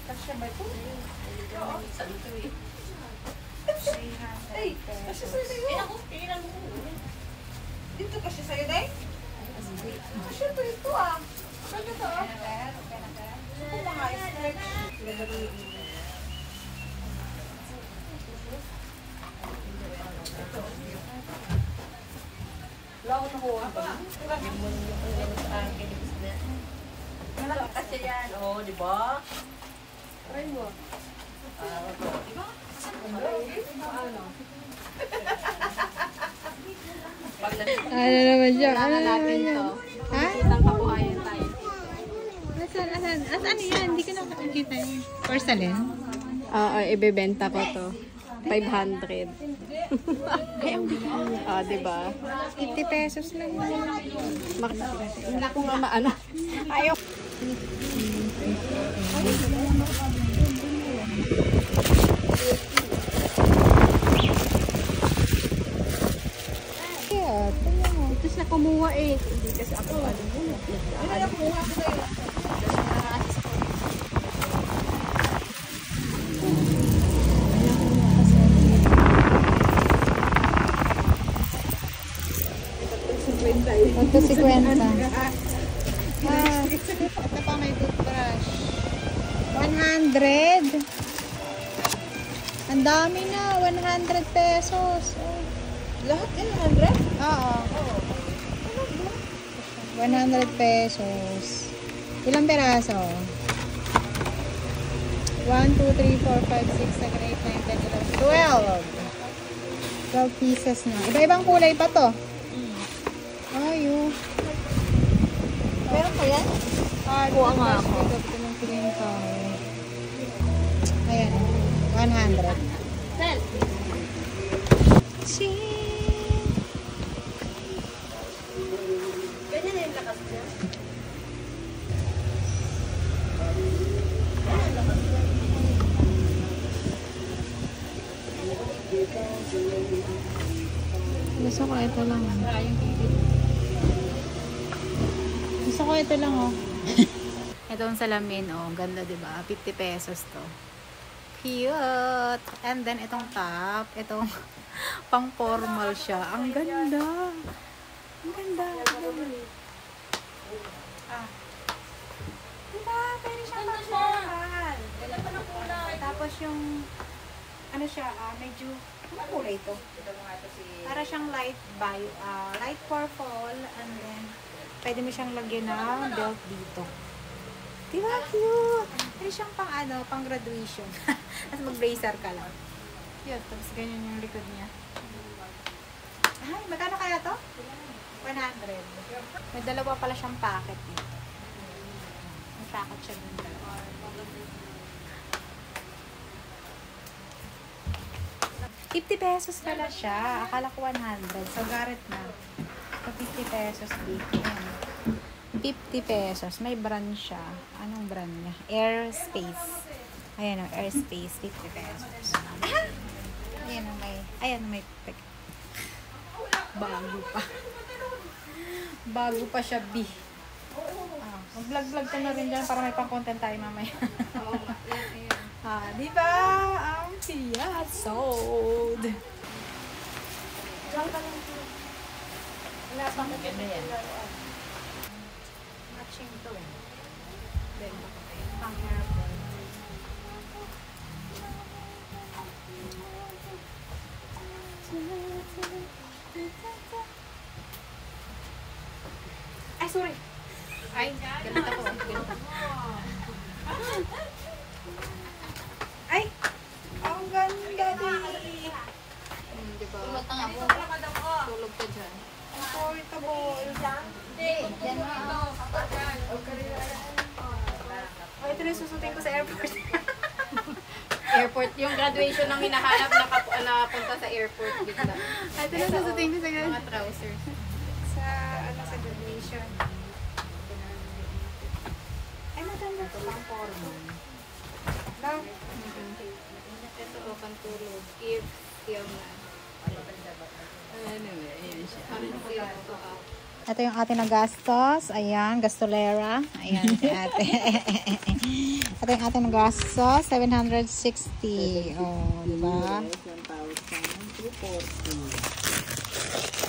Kasya ba ito? Oo. Sabi ko eh. 300 pesos. Kasya sa'yo sa'yo. Eh ako, kailan mo. Dito kasya sa'yo, day? Kasya ito ah. Kasya ito ah. Ito mga stretch. Laon na ko. Kasi yan, oh, di ba? Try mo. Di ba? Ano naman siya? Ano natin to. Ha? Isang kabuhayan tayo dito. Asan yan? Hindi ko nakakita yun. Porcelain? Oo, ibebenta ko to. 500. Diba? 50 pesos lang yun. Hindi ko nga maano. Ayaw. Tapos na kumuha eh. Hindi kasi ako alam mo. Ano na kumuha ko sa'yo? Ito si Kwenta. Ito pa may toothbrush. 100. Ang dami na. 100 pesos. Oh. Lahat yan, 100? Oo. 100 pesos. Ilang peraso? 1, 2, 3, 4, 5, 6, 7, 8, 9, 10, 11, 12. 12 pieces na. Iba-ibang kulay pa to. Ayo. Meron pa yan? Kuha nga ako. Ito ng piling ko. Ayan. 100. Sel. Ganyan na yung lakas niya. Gusto ko ito lang. Gusto ko ito lang, oh. Itong salamin, oh. Ganda, diba? 50 pesos to. Cute! And then, itong top. Itong pang formal siya. Ang ganda! Ang ganda! Ah. Diba? Pwede siyang pang formal. Tapos yung ano siya, medyo ano kulay ito? Para siyang light purple, and then pwede mo siyang lagyan ng belt dito. Diba? Cute! Pwede siyang pang ano, pang graduation. Tapos mag-blazer ka lang. Yun, tapos ganyan yung likod niya. Ay, magkano kaya to? 100. May dalawa pala siyang packet dito. May packet siya dun dalawa. 50 pesos pala siya. Akala ko 100. So, garet na. So, 50 pesos dito. 50 pesos. May brand siya. Anong brand niya? Airspace. Ayan o, Airspace. 50 pesos. Ah! Ayan o, may bago pa. Bago pa siya, B. Mag-vlog-vlog ka na rin dyan para may pang-content tayo mamaya. Diba? Ang siya sold. Wala pang maganda yan. Matching to eh. Pang airport. Ay, sorry. Ay, galit ako. Ay! Ang ganda din! Diba? Umatang ako. Tulog ka dyan. Ang portable. Hindi. Yan na. Oh, ito na yung susutin ko sa airport. Airport, yung graduation ng hinahanap na punta sa airport bigla. Ito na yung susutin ko sa Mga trousers. sa graduation. Ay, maganda ito. Pang formal. Daw. Ito o, pantulog. If, still na. Ayan siya. Ito yung ating nagastos. Ayan, gastolera. Ayan si ate. Ito yung ating gasto, 760. Oh, diba? 1,240.